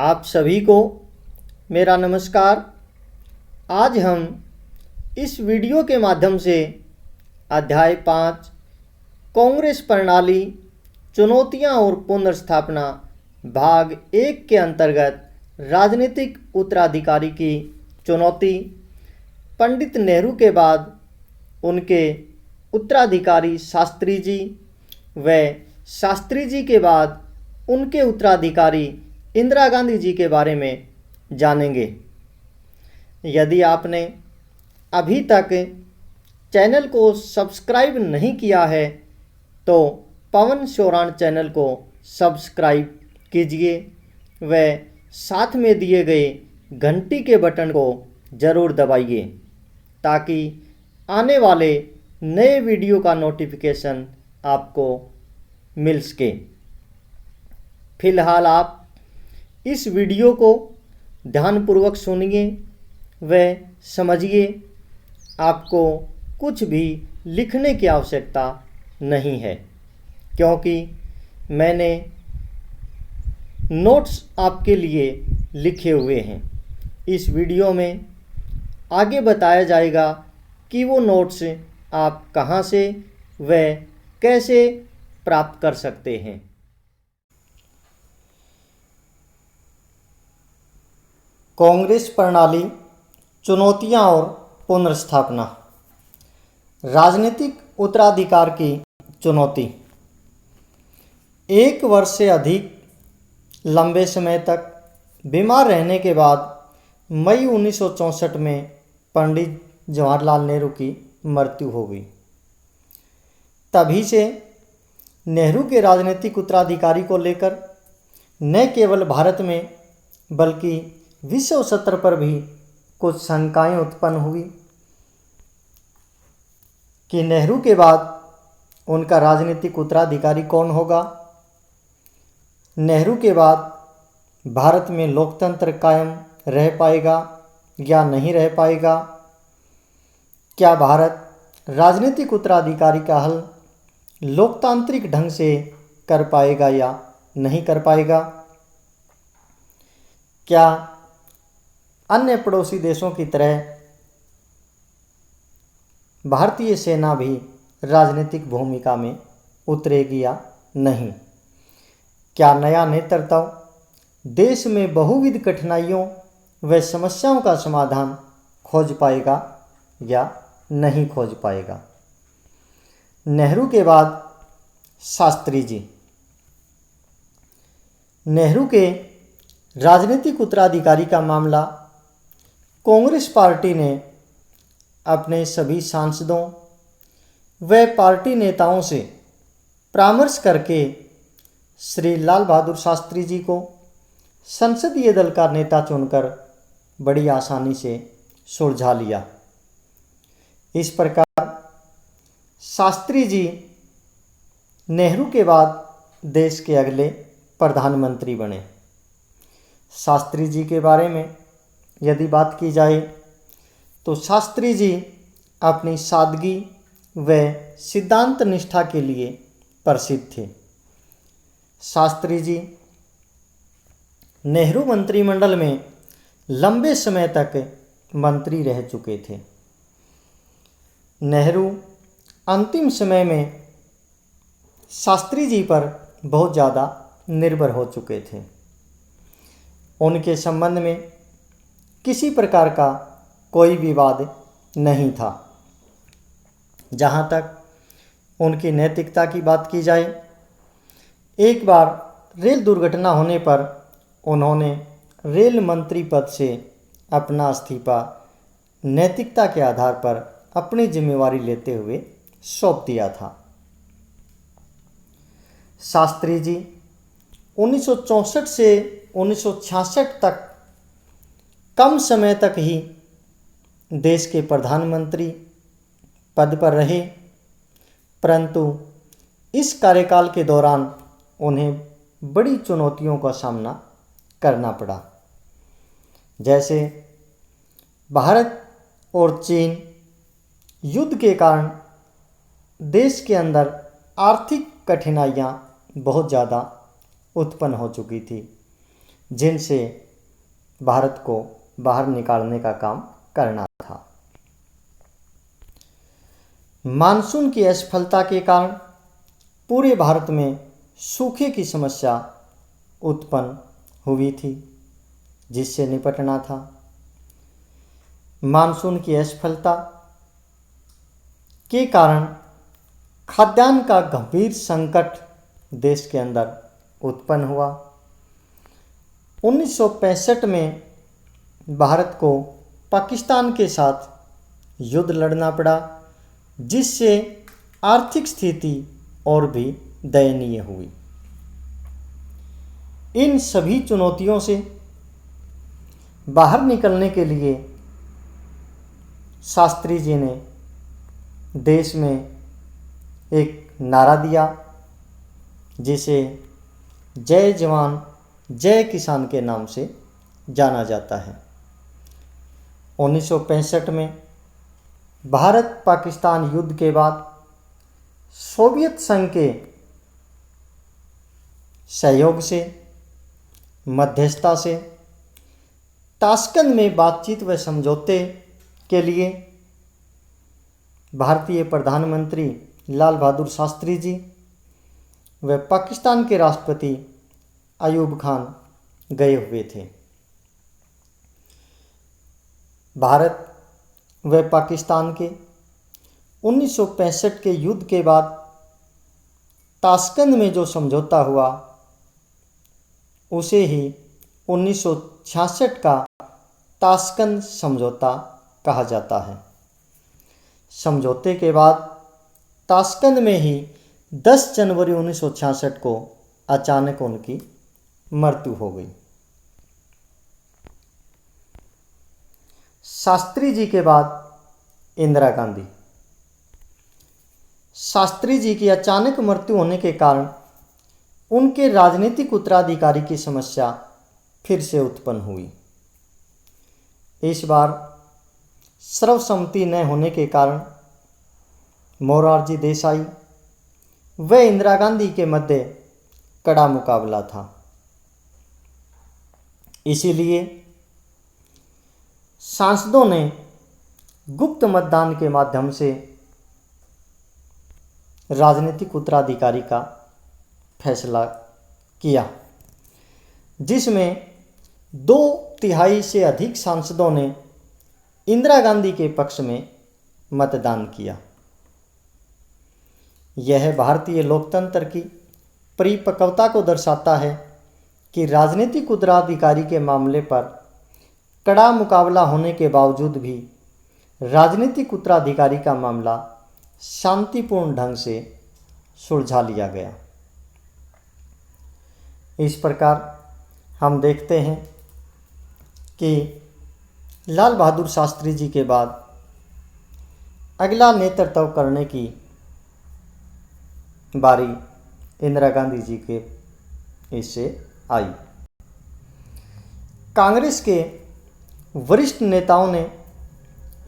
आप सभी को मेरा नमस्कार। आज हम इस वीडियो के माध्यम से अध्याय 5 कांग्रेस प्रणाली चुनौतियां और पुनर्स्थापना भाग 1 के अंतर्गत राजनीतिक उत्तराधिकारी की चुनौती, पंडित नेहरू के बाद उनके उत्तराधिकारी शास्त्री जी व शास्त्री जी के बाद उनके उत्तराधिकारी इंदिरा गांधी जी के बारे में जानेंगे। यदि आपने अभी तक चैनल को सब्सक्राइब नहीं किया है तो पवन शोरान चैनल को सब्सक्राइब कीजिए व साथ में दिए गए घंटी के बटन को ज़रूर दबाइए ताकि आने वाले नए वीडियो का नोटिफिकेशन आपको मिल सके। फिलहाल आप इस वीडियो को ध्यानपूर्वक सुनिए व समझिए। आपको कुछ भी लिखने की आवश्यकता नहीं है क्योंकि मैंने नोट्स आपके लिए लिखे हुए हैं। इस वीडियो में आगे बताया जाएगा कि वो नोट्स आप कहाँ से व कैसे प्राप्त कर सकते हैं। कांग्रेस प्रणाली चुनौतियां और पुनर्स्थापना, राजनीतिक उत्तराधिकार की चुनौती। 1 वर्ष से अधिक लंबे समय तक बीमार रहने के बाद मई 1964 में पंडित जवाहरलाल नेहरू की मृत्यु हो गई। तभी से नेहरू के राजनीतिक उत्तराधिकारी को लेकर न केवल भारत में बल्कि विश्व स्तर पर भी कुछ शंकाएं उत्पन्न हुई कि नेहरू के बाद उनका राजनीतिक उत्तराधिकारी कौन होगा। नेहरू के बाद भारत में लोकतंत्र कायम रह पाएगा या नहीं रह पाएगा। क्या भारत राजनीतिक उत्तराधिकारी का हल लोकतांत्रिक ढंग से कर पाएगा या नहीं कर पाएगा। क्या अन्य पड़ोसी देशों की तरह भारतीय सेना भी राजनीतिक भूमिका में उतरेगी या नहीं। क्या नया नेतृत्व देश में बहुविध कठिनाइयों व समस्याओं का समाधान खोज पाएगा या नहीं खोज पाएगा। नेहरू के बाद शास्त्री जी। नेहरू के राजनीतिक उत्तराधिकारी का मामला कांग्रेस पार्टी ने अपने सभी सांसदों व पार्टी नेताओं से परामर्श करके श्री लाल बहादुर शास्त्री जी को संसदीय दल का नेता चुनकर बड़ी आसानी से सुलझा लिया। इस प्रकार शास्त्री जी नेहरू के बाद देश के अगले प्रधानमंत्री बने। शास्त्री जी के बारे में यदि बात की जाए तो शास्त्री जी अपनी सादगी व सिद्धांत निष्ठा के लिए प्रसिद्ध थे। शास्त्री जी नेहरू मंत्रिमंडल में लंबे समय तक मंत्री रह चुके थे। नेहरू अंतिम समय में शास्त्री जी पर बहुत ज़्यादा निर्भर हो चुके थे। उनके संबंध में किसी प्रकार का कोई विवाद नहीं था। जहाँ तक उनकी नैतिकता की बात की जाए, एक बार रेल दुर्घटना होने पर उन्होंने रेल मंत्री पद से अपना इस्तीफा नैतिकता के आधार पर अपनी जिम्मेवारी लेते हुए सौंप दिया था। शास्त्री जी 1964 से 1966 तक कम समय तक ही देश के प्रधानमंत्री पद पर रहे, परंतु इस कार्यकाल के दौरान उन्हें बड़ी चुनौतियों का सामना करना पड़ा। जैसे भारत और चीन युद्ध के कारण देश के अंदर आर्थिक कठिनाइयाँ बहुत ज़्यादा उत्पन्न हो चुकी थी। जिनसे भारत को बाहर निकालने का काम करना था। मानसून की असफलता के कारण पूरे भारत में सूखे की समस्या उत्पन्न हुई थी, जिससे निपटना था। मानसून की असफलता के कारण खाद्यान्न का गंभीर संकट देश के अंदर उत्पन्न हुआ। 1965 में भारत को पाकिस्तान के साथ युद्ध लड़ना पड़ा, जिससे आर्थिक स्थिति और भी दयनीय हुई। इन सभी चुनौतियों से बाहर निकलने के लिए शास्त्री जी ने देश में एक नारा दिया, जिसे जय जवान जय किसान के नाम से जाना जाता है। 1965 में भारत पाकिस्तान युद्ध के बाद सोवियत संघ के सहयोग से, मध्यस्थता से ताशकंद में बातचीत व समझौते के लिए भारतीय प्रधानमंत्री लाल बहादुर शास्त्री जी व पाकिस्तान के राष्ट्रपति अयूब खान गए हुए थे। भारत व पाकिस्तान के 1965 के युद्ध के बाद ताशकंद में जो समझौता हुआ, उसे ही 1966 का ताशकंद समझौता कहा जाता है। समझौते के बाद ताशकंद में ही 10 जनवरी 1966 को अचानक उनकी मृत्यु हो गई। शास्त्री जी के बाद इंदिरा गांधी। शास्त्री जी की अचानक मृत्यु होने के कारण उनके राजनीतिक उत्तराधिकारी की समस्या फिर से उत्पन्न हुई। इस बार सर्वसम्मति न होने के कारण मोरारजी देसाई व इंदिरा गांधी के मध्य कड़ा मुकाबला था। इसीलिए सांसदों ने गुप्त मतदान के माध्यम से राजनीतिक उत्तराधिकारी का फैसला किया, जिसमें 2/3 से अधिक सांसदों ने इंदिरा गांधी के पक्ष में मतदान किया। यह भारतीय लोकतंत्र की परिपक्वता को दर्शाता है कि राजनीतिक उत्तराधिकारी के मामले पर कड़ा मुकाबला होने के बावजूद भी राजनीतिक उत्तराधिकारी का मामला शांतिपूर्ण ढंग से सुलझा लिया गया। इस प्रकार हम देखते हैं कि लाल बहादुर शास्त्री जी के बाद अगला नेतृत्व करने की बारी इंदिरा गांधी जी के इससे आई। कांग्रेस के वरिष्ठ नेताओं ने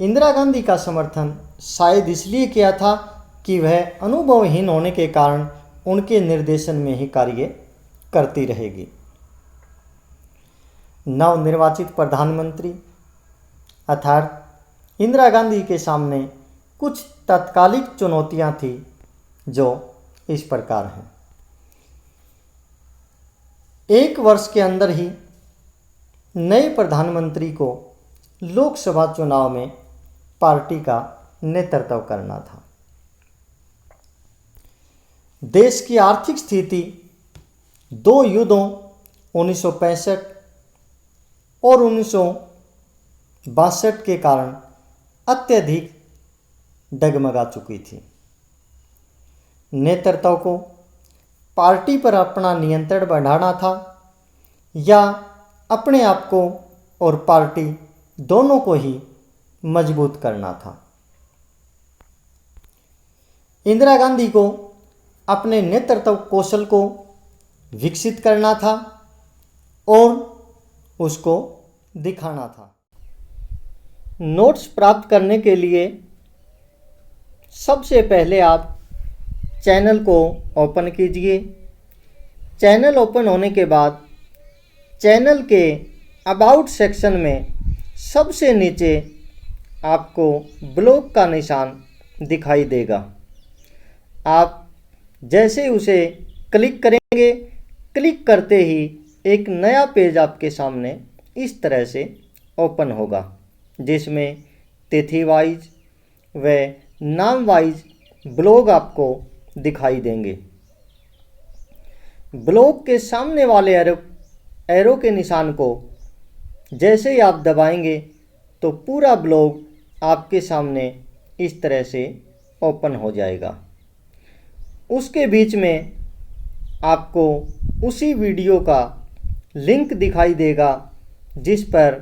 इंदिरा गांधी का समर्थन शायद इसलिए किया था कि वह अनुभवहीन होने के कारण उनके निर्देशन में ही कार्य करती रहेगी। नवनिर्वाचित प्रधानमंत्री अर्थात इंदिरा गांधी के सामने कुछ तात्कालिक चुनौतियां थी, जो इस प्रकार हैं। 1 वर्ष के अंदर ही नए प्रधानमंत्री को लोकसभा चुनाव में पार्टी का नेतृत्व करना था। देश की आर्थिक स्थिति 2 युद्धों 1965 और 1962 के कारण अत्यधिक डगमगा चुकी थी। नेतृत्व को पार्टी पर अपना नियंत्रण बढ़ाना था या अपने आप को और पार्टी दोनों को ही मजबूत करना था। इंदिरा गांधी को अपने नेतृत्व कौशल को विकसित करना था और उसको दिखाना था। नोट्स प्राप्त करने के लिए सबसे पहले आप चैनल को ओपन कीजिए। चैनल ओपन होने के बाद चैनल के अबाउट सेक्शन में सबसे नीचे आपको ब्लॉग का निशान दिखाई देगा। आप जैसे उसे क्लिक करेंगे, क्लिक करते ही एक नया पेज आपके सामने इस तरह से ओपन होगा, जिसमें तिथि वाइज व नाम वाइज ब्लॉग आपको दिखाई देंगे। ब्लॉग के सामने वाले एरो के निशान को जैसे ही आप दबाएंगे तो पूरा ब्लॉग आपके सामने इस तरह से ओपन हो जाएगा। उसके बीच में आपको उसी वीडियो का लिंक दिखाई देगा, जिस पर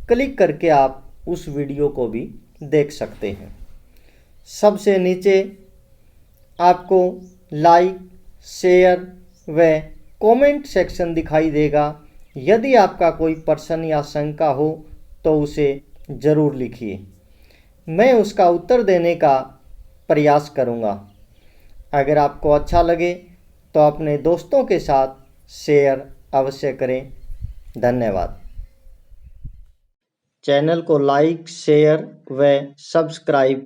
क्लिक करके आप उस वीडियो को भी देख सकते हैं। सबसे नीचे आपको लाइक, शेयर व कमेंट सेक्शन दिखाई देगा। यदि आपका कोई प्रश्न या शंका हो तो उसे ज़रूर लिखिए, मैं उसका उत्तर देने का प्रयास करूँगा। अगर आपको अच्छा लगे तो अपने दोस्तों के साथ शेयर अवश्य करें। धन्यवाद। चैनल को लाइक, शेयर व सब्सक्राइब